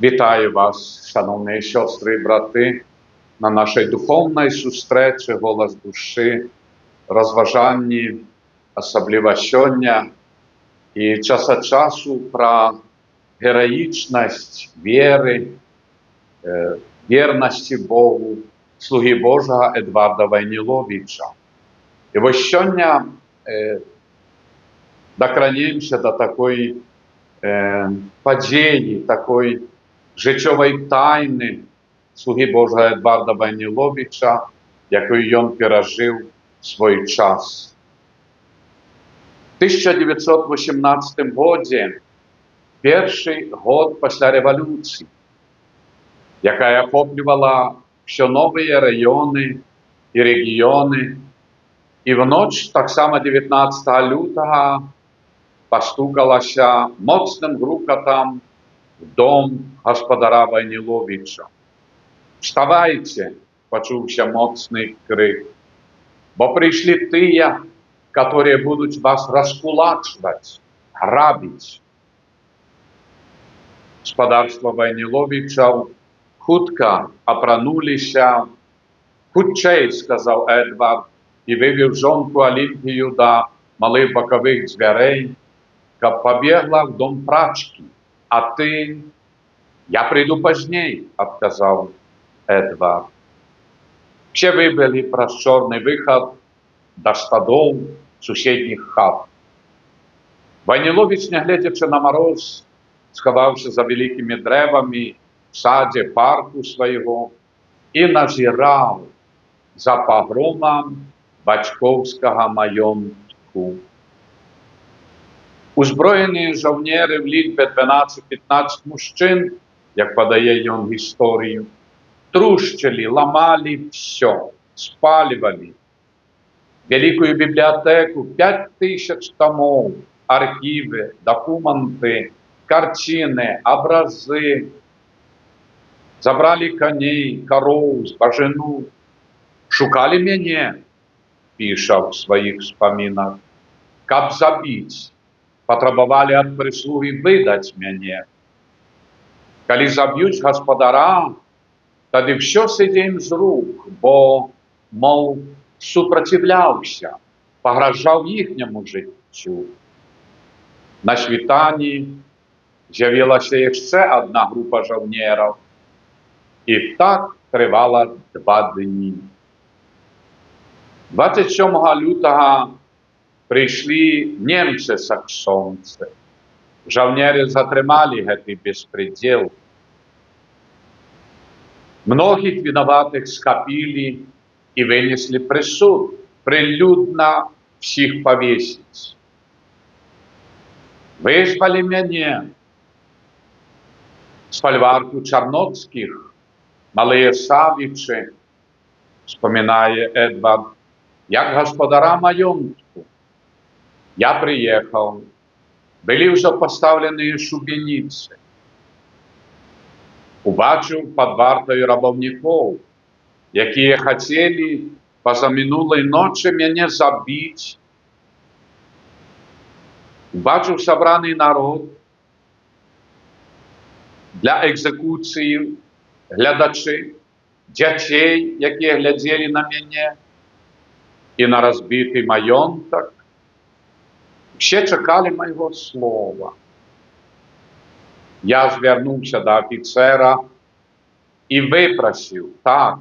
Вітаю вас, шановні сестри і брати, на нашій духовній зустрічі «Голос душі», розважанні, особливо сьогодні, і час від часу про героїчність віри, вірності Богу, слуги Божого Едварда Войніловича. І ось сьогодні докранемося до такої події, такої життєвої тайни слуги Божого Едварда Войніловича, яку він пережив в свій час. В 1918 році, перший год після революції, яка охоплювала все нові райони і регіони, і в ніч, так само 19 лютого, постукалася моцним грукотом в дом господара Войніловича. «Вставайте!» – почувся моцний крик, «бо прийшли ті, які будуть вас розкулачувати, грабити». Господарство Войніловича хутко опранулися. «Хутчей!» – сказав Едвард, і вивів жонку Олімпію до малих бокових дверей, щоб побігла в дом прачки. «А ти?» «Я прийду пізніше», – відказав Едвард. Все вибили просторний вихід до стадов сусідніх хат. Войнілович, не глядячи на мороз, сховався за великими деревами в саді парку свого і назирав за погромом батьковського майонтку. Узброєні жовніри в лічбі 12-15 мужчин, як подає він історію, трущили, ламали все, спалювали. Великую библиотеку, 5000 томов, архиви, документы, картины, образы. Забрали коней, коров, божину. Шукали меня, пише в своих вспоминах, каб забить. Потребовали от прислуги видать меня. Коли заб'ють господара, тоді все сидім з рук, бо, мов, супротивлявся, погрожав їхньому життю. На світанні з'явилася ще одна група жовнірів, і так тривала 2 дні. 27 лютого прийшли німці-саксонці. Жовніри затримали цей безпреділ. Многих винуватих схопили і винесли присуд, прилюдно всіх повісити. Визвали мене з фольварку Чорноцьких, Малые Савичі, вспоминає Едвард, як господара майонтку. Я приїхав, були вже поставлені шубениці. Убачив під вартою рабовників, які хотіли позаминулої ночі мене забити. Убачив собраний народ для екзекуції, глядачі, дітей, які гляділи на мене, і на розбитий майонток. Ще чекали моєго слова. Я звернувся до офіцера і випросив, так,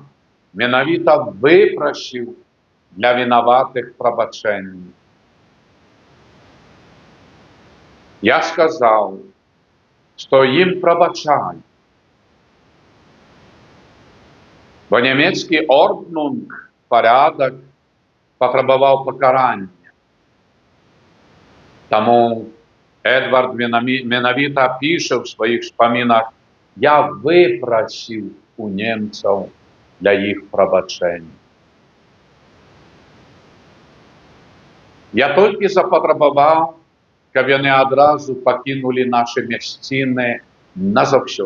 менавіто випросив для винуватих пробачення. Я сказав, що їм пробачаю, бо німецький орднунг, порядок, потребував покарання. Тому Едвард менавіто пише в своїх вспоминах, я випросив у німців для їх пробачення. Я тільки запотребував, щоб вони одразу покинули наші місцини назавжди.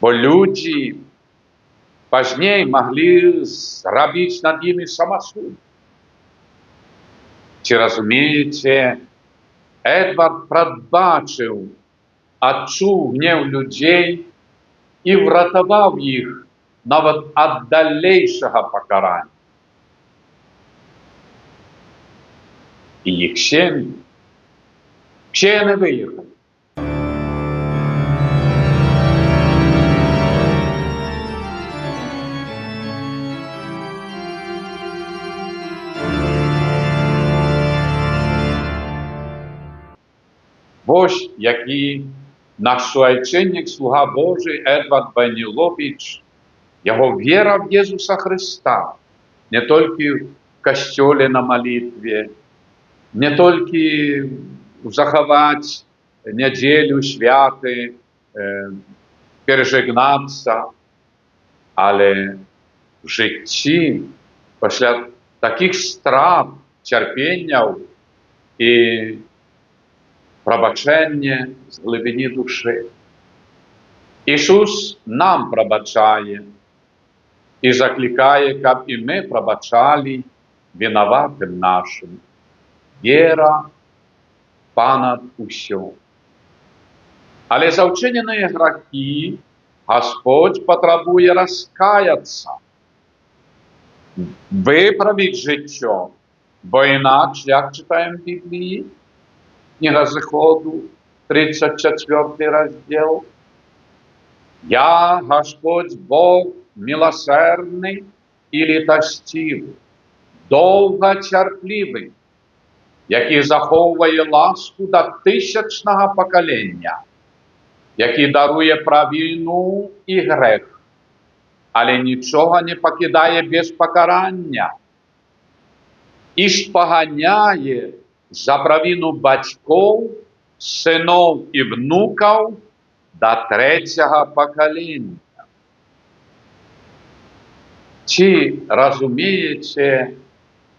Бо люди пізніше могли зробити над ними самосуд. Чи розумієте, Едвард пробачив адчуў гнеў людзей і вратаваў іх нават ад далейшага пакарання. І іх сем'і, все яны выехалі. Вось які наш суайчыннік, слуга Божий Едвард Вайнілович, яго вера в Єсуса Христа, не толькі в касцёле на малітве, не толькі захаваць нядзелю, святы, перажэгнацца, але в жыцці пасля такіх страт, цярпенняў і прабачэнне з глыбіні душы. Ісус нам прабачае і заклікае, каб і мы прабачалі вінаватым нашым. Вера панад усё. Але за ўчыненыя грахі Господь патрабуе раскаяцца, выправіць жыццё, бо інакш, як чытаем в Бібліі, книга Зыходу, 34 раздел. «Я, Господь Бог, милосердный и літостивый, довгоцярплівий, який заховує ласку до тисячного покоління, який дарує провину і грех, але нічого не покидає без покарання, і шпаганяє за провину батьков, синов і внуків до третього покоління». Чи розумієте,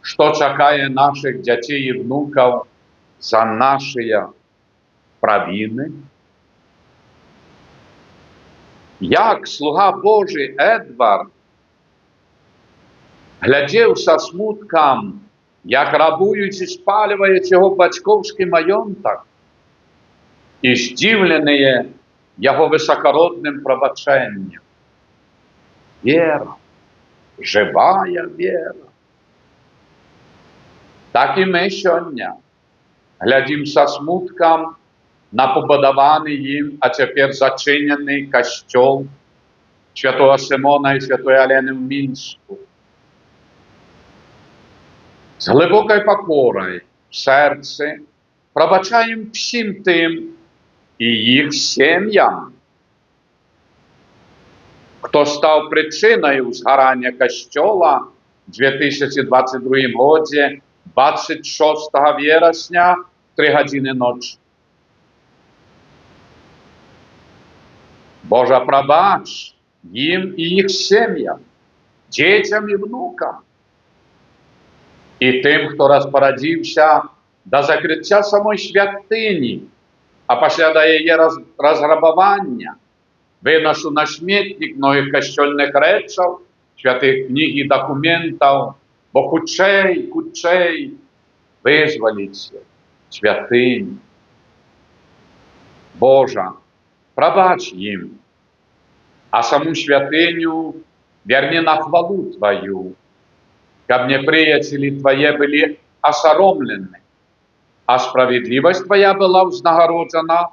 що чекає наших дітей і внуків за наші провини? Як слуга Божий Едвард глядів со смутком, як рабують і спалюють його батьковський майонток, і здивлений його високородним пробаченням. Вера, живая вера. Так і ми сьогодні глядим со смутком на побудований їм, а тепер зачинений костьол святого Симона і святої Олени в Мінську. З глибокою покорою в серці пробачаємо всім тим і їх сім'ям, хто став причиною згорання костьола в 2022 році, 26 вересня, 3 години ночі. Боже, пробач їм і їх сім'ям, дітям і внукам, і тим, хто розпорядився до закриття самої святині, а після до її розграбування, виношу на смітник многих костюльних речей, святих книг і документів, бо хутчей визволиться святинь. Боже, пробач їм, а саму святиню верни на хвалу Твою, каб неприятели Твои были осоромлены, а справедливость Твоя была вознагороджена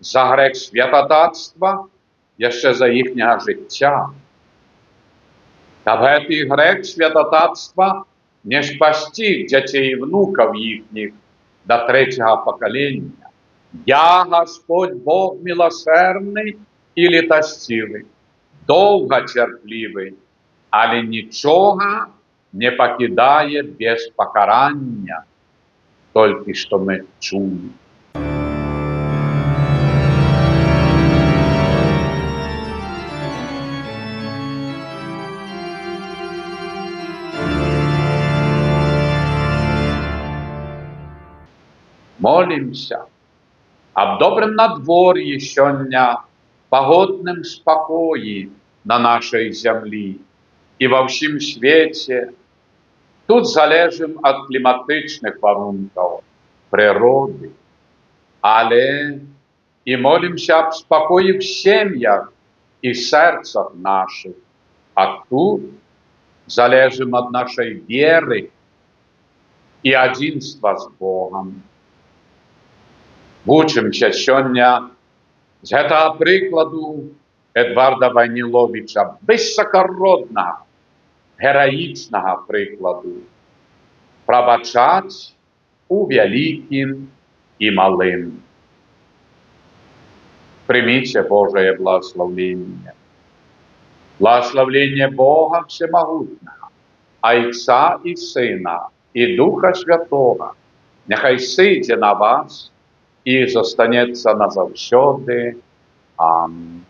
за грех святотатства, jeszcze за їхнього життя. Каб гэтый грех святотатства не спасти дітей і внуків їхніх до третього покоління. Я, Господь Бог милосердний і літостивий, довготерпливий, але нічого не покидає без покарання, тільки що ми чули. Молимся об добрым надворье сёння, погодным спокое на нашей землі и во всем свете. Тут залежим от климатичных варунков природы, але і молимся об спокої в сім'ях і серцях наших. А тут залежимо від нашої віри і одинства з Богом. Вучимося сьогодні з цього прикладу Едварда Вайніловича, високородного, героїчного прикладу, пробачать у великим і малим. Примите Божие благословение. Благословение Бога Всемогутнього, Отця і Сина, і Духа Святого, нехай сидить на вас і зостанеться назавсьоди. Амінь.